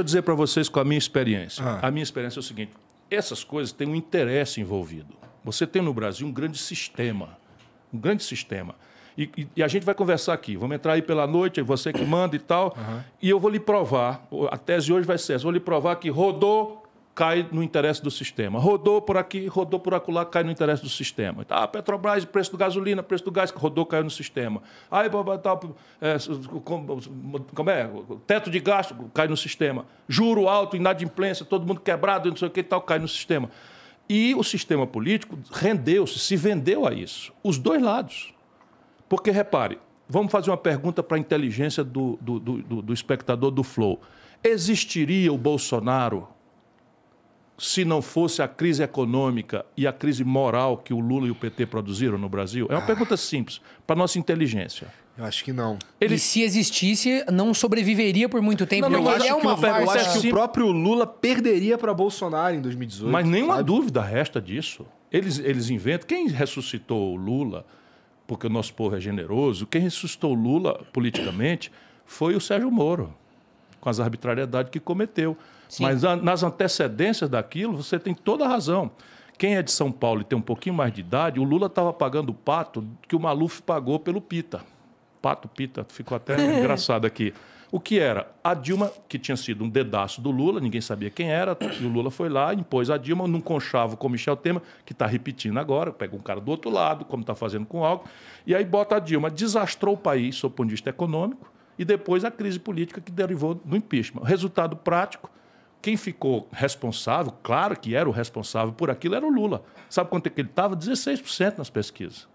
eu dizer para vocês com a minha experiência. A minha experiência é o seguinte, essas coisas têm um interesse envolvido. Você tem no Brasil um grande sistema. Um grande sistema. E a gente vai conversar aqui. Vamos entrar aí pela noite, é você que manda e tal. E eu vou lhe provar, a tese hoje vai ser essa, vou lhe provar que rodou, cai no interesse do sistema. Rodou por aqui, rodou por acolá, cai no interesse do sistema. Petrobras, preço do gasolina, preço do gás, rodou, caiu no sistema. Aí, como é? Teto de gasto, cai no sistema. Juro alto, inadimplência, todo mundo quebrado, não sei o que e tal, cai no sistema. E o sistema político rendeu-se, se vendeu a isso. Os dois lados. Porque, repare, vamos fazer uma pergunta para a inteligência do espectador do Flow. Existiria o Bolsonaro se não fosse a crise econômica e a crise moral que o Lula e o PT produziram no Brasil? É uma pergunta simples, para a nossa inteligência. Eu acho que não. E se existisse, não sobreviveria por muito tempo. Eu acho que o próprio Lula perderia para Bolsonaro em 2018. Mas nenhuma dúvida resta disso. Eles inventam. Quem ressuscitou o Lula, porque o nosso povo é generoso, quem ressuscitou o Lula politicamente foi o Sérgio Moro, com as arbitrariedades que cometeu. Sim. Mas nas antecedências daquilo, você tem toda a razão. Quem é de São Paulo e tem um pouquinho mais de idade, o Lula estava pagando o pato que o Maluf pagou pelo Pita. Pato, Pita, ficou até engraçado aqui. O que era? A Dilma, que tinha sido um dedaço do Lula, ninguém sabia quem era, e o Lula foi lá, impôs a Dilma num conchavo com o Michel Temer, que está repetindo agora, pega um cara do outro lado, como está fazendo com o Alckmin, e aí bota a Dilma, desastrou o país, sob o ponto de vista econômico, e depois a crise política que derivou do impeachment. Resultado prático, quem ficou responsável, claro que era o responsável por aquilo, era o Lula. Sabe quanto é que ele estava? 16% nas pesquisas.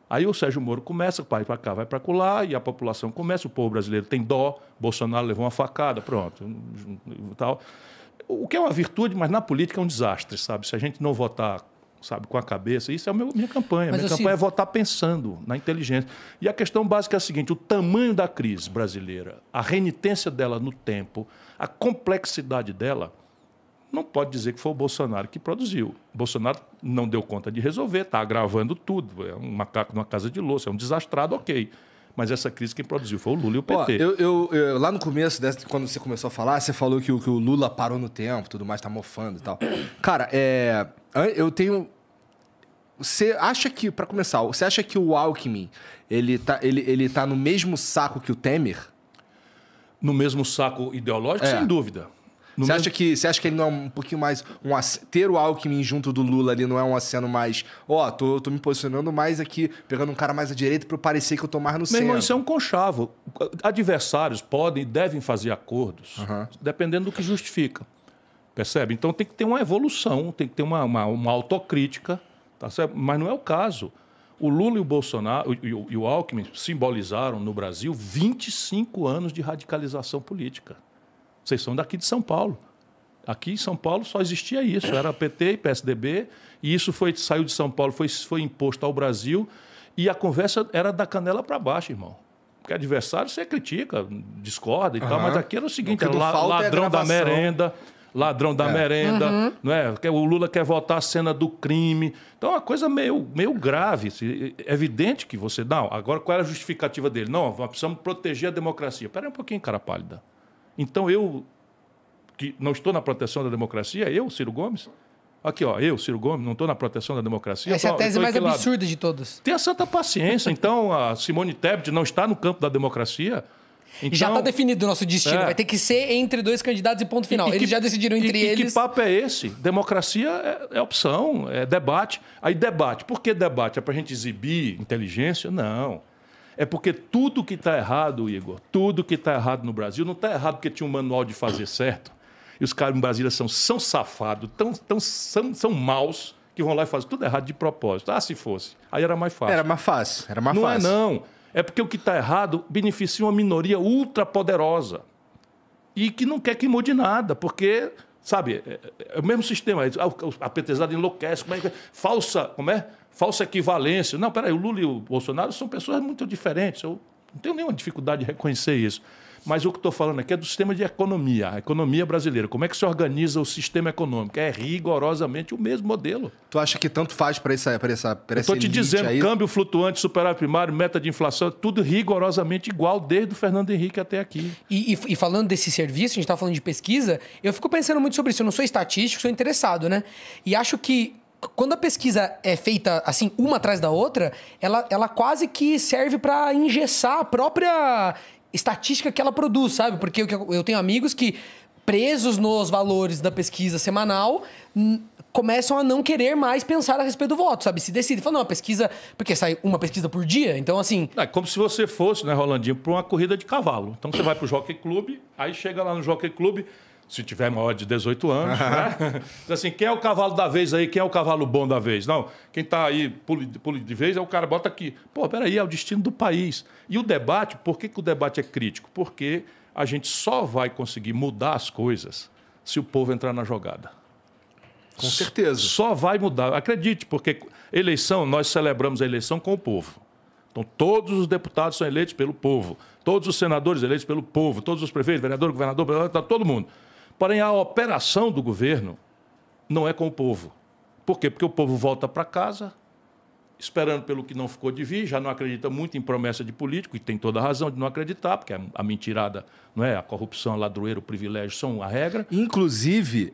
Aí o Sérgio Moro começa, vai para cá, vai para lá, e a população começa, o povo brasileiro tem dó, Bolsonaro levou uma facada, pronto. Tal. O que é uma virtude, mas na política é um desastre, sabe? Se a gente não votar, sabe, com a cabeça, isso é a minha campanha. Minha campanha é votar pensando na inteligência. E a questão básica é a seguinte, o tamanho da crise brasileira, a renitência dela no tempo, a complexidade dela, não pode dizer que foi o Bolsonaro que produziu. O Bolsonaro não deu conta de resolver, está agravando tudo. É um macaco numa casa de louça, é um desastrado, ok. Mas essa crise quem produziu foi o Lula e o PT. Lá no começo, quando você começou a falar, você falou que o Lula parou no tempo, tudo mais, tá mofando e tal. Cara, eu tenho... Você acha que, para começar, você acha que o Alckmin, ele tá no mesmo saco que o Temer? No mesmo saco ideológico, sem dúvida. Você acha que ele não é um pouquinho mais... ter o Alckmin junto do Lula ali não é um aceno mais... tô me posicionando mais aqui, pegando um cara mais à direita para parecer que eu tô mais no centro. Meu irmão, isso é um conchavo. Adversários podem e devem fazer acordos, dependendo do que justifica. Percebe? Então tem que ter uma evolução, tem que ter uma autocrítica, tá certo? Mas não é o caso. O Lula e o Bolsonaro e o Alckmin simbolizaram no Brasil 25 anos de radicalização política. Vocês são daqui de São Paulo. Aqui em São Paulo só existia isso. Era PT e PSDB, e isso saiu de São Paulo, foi imposto ao Brasil, e a conversa era da canela para baixo, irmão. Porque adversário você critica, discorda e tal, mas aqui era o seguinte, era ladrão da merenda, não é? O Lula quer votar a cena do crime. Então é uma coisa meio grave. É evidente que você... Não, agora qual era a justificativa dele? Não, nós precisamos proteger a democracia. Espera aí um pouquinho, cara pálida. Então eu, que não estou na proteção da democracia, Ciro Gomes... Aqui, Ciro Gomes, não estou na proteção da democracia. Essa é a tese mais absurda de todas. Tenha santa paciência. Então, a Simone Tebet não está no campo da democracia. Então, já está definido o nosso destino. Vai ter que ser entre dois candidatos e ponto final. Eles já decidiram entre eles. E que papo é esse? Democracia é opção, é debate. Aí debate. Por que debate? É para a gente exibir inteligência? Não. É porque tudo que está errado, Igor, tudo que está errado no Brasil, não está errado porque tinha um manual de fazer certo. E os caras em Brasília são safados, são maus, que vão lá e fazem tudo errado de propósito. Se fosse. Aí era mais fácil. Era mais fácil. Não é, não. É porque o que está errado beneficia uma minoria ultrapoderosa e que não quer que mude nada, porque, sabe, é o mesmo sistema. A petezada enlouquece. Falsa equivalência. Não, peraí, o Lula e o Bolsonaro são pessoas muito diferentes. Eu não tenho nenhuma dificuldade de reconhecer isso. Mas o que eu estou falando aqui é do sistema de economia, a economia brasileira. Como é que se organiza o sistema econômico? É rigorosamente o mesmo modelo. Tu acha que tanto faz para essa Estou te dizendo, aí? Câmbio flutuante, superávit primário, meta de inflação, tudo rigorosamente igual desde o Fernando Henrique até aqui. E falando desse serviço, a gente está falando de pesquisa, eu fico pensando muito sobre isso. Eu não sou estatístico, sou interessado, né? E acho que quando a pesquisa é feita assim, uma atrás da outra, ela quase que serve para engessar a própria estatística que ela produz, sabe? Porque eu tenho amigos que, presos nos valores da pesquisa semanal, começam a não querer mais pensar a respeito do voto, sabe? Se decide, fala, não, a pesquisa... Porque sai uma pesquisa por dia, então assim... É como se você fosse, né, Rolandinho, para uma corrida de cavalo. Então você vai para o Jockey Club, aí chega lá no Jockey Club, se tiver maior de 18 anos, né? Assim, quem é o cavalo da vez aí? Quem é o cavalo bom da vez? Não, quem está aí pule de vez, é o cara bota aqui. Pô, peraí, é o destino do país. E o debate, por que o debate é crítico? Porque a gente só vai conseguir mudar as coisas se o povo entrar na jogada. Com certeza. Só vai mudar. Acredite, porque eleição, nós celebramos a eleição com o povo. Então, todos os deputados são eleitos pelo povo. Todos os senadores eleitos pelo povo. Todos os prefeitos, vereador, governador, todo mundo. Porém, a operação do governo não é com o povo. Por quê? Porque o povo volta para casa, esperando pelo que não ficou de vir, já não acredita muito em promessa de político, e tem toda a razão de não acreditar, porque a mentirada, não é? A corrupção, a ladroeira, o privilégio são a regra. Inclusive,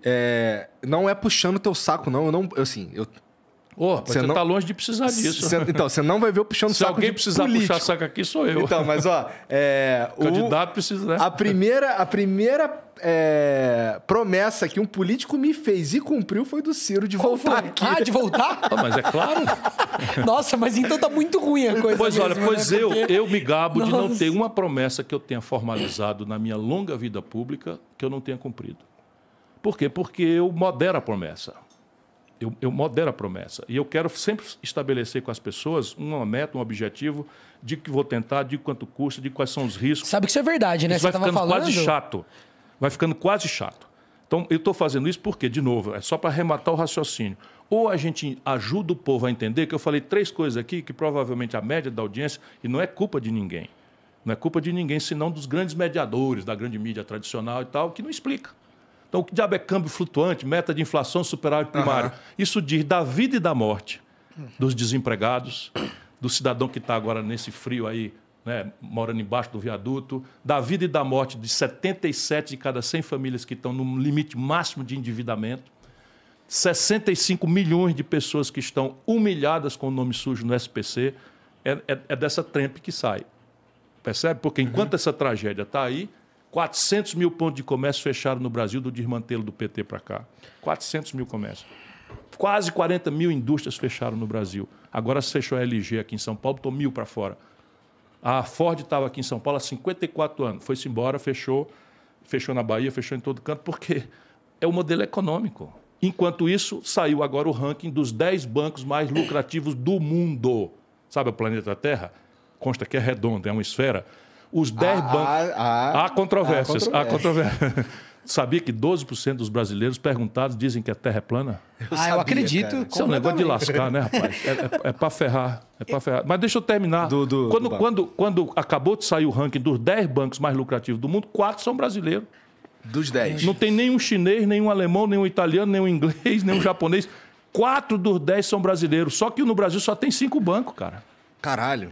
não é puxando teu saco, não. Você está longe de precisar disso. Então, você não vai ver eu puxando o saco. Se alguém precisar puxar saco aqui, sou eu. Então, mas ó... o candidato precisa, né? A primeira promessa que um político me fez e cumpriu foi do Ciro de voltar aqui. Ah, de voltar? Mas é claro. Nossa, mas então tá muito ruim a coisa. Pois mesmo, olha, né? Porque... eu me gabo de não ter uma promessa que eu tenha formalizado na minha longa vida pública que eu não tenha cumprido. Por quê? Porque eu modero a promessa. Eu modero a promessa. E eu quero sempre estabelecer com as pessoas uma meta, um objetivo, de que vou tentar, de quanto custa, de quais são os riscos. Sabe que isso é verdade, né? Isso vai ficando quase chato. Vai ficando quase chato. Então, eu estou fazendo isso porque, de novo, é só para arrematar o raciocínio. Ou a gente ajuda o povo a entender, que eu falei 3 coisas aqui, que provavelmente a média da audiência, e não é culpa de ninguém. Não é culpa de ninguém, senão dos grandes mediadores, da grande mídia tradicional e tal, que não explica. Então, o que diabo é câmbio flutuante, meta de inflação, superávit primário? Isso diz da vida e da morte dos desempregados, do cidadão que está agora nesse frio aí, né, morando embaixo do viaduto, da vida e da morte de 77 de cada 100 famílias que estão no limite máximo de endividamento, 65 milhões de pessoas que estão humilhadas com o nome sujo no SPC, é dessa trempe que sai. Percebe? Porque enquanto essa tragédia está aí, 400 mil pontos de comércio fecharam no Brasil do desmantelo do PT para cá. 400 mil comércios. Quase 40 mil indústrias fecharam no Brasil. Agora se fechou a LG aqui em São Paulo, botou 1.000 para fora. A Ford estava aqui em São Paulo há 54 anos. Foi-se embora, fechou na Bahia, fechou em todo canto, porque é o modelo econômico. Enquanto isso, saiu agora o ranking dos 10 bancos mais lucrativos do mundo. Sabe o planeta Terra? Consta que é redondo, é uma esfera. Os 10 bancos... Há controvérsias. Há controvérsias. Sabia que 12% dos brasileiros perguntados dizem que a Terra é plana? Eu acredito. Isso é um negócio de lascar, né, rapaz? É para ferrar. Mas deixa eu terminar. Quando acabou de sair o ranking dos 10 bancos mais lucrativos do mundo, 4 são brasileiros. Dos 10. Não tem nenhum chinês, nenhum alemão, nenhum italiano, nenhum inglês, nenhum japonês. 4 dos 10 são brasileiros. Só que no Brasil só tem 5 bancos, cara. Caralho.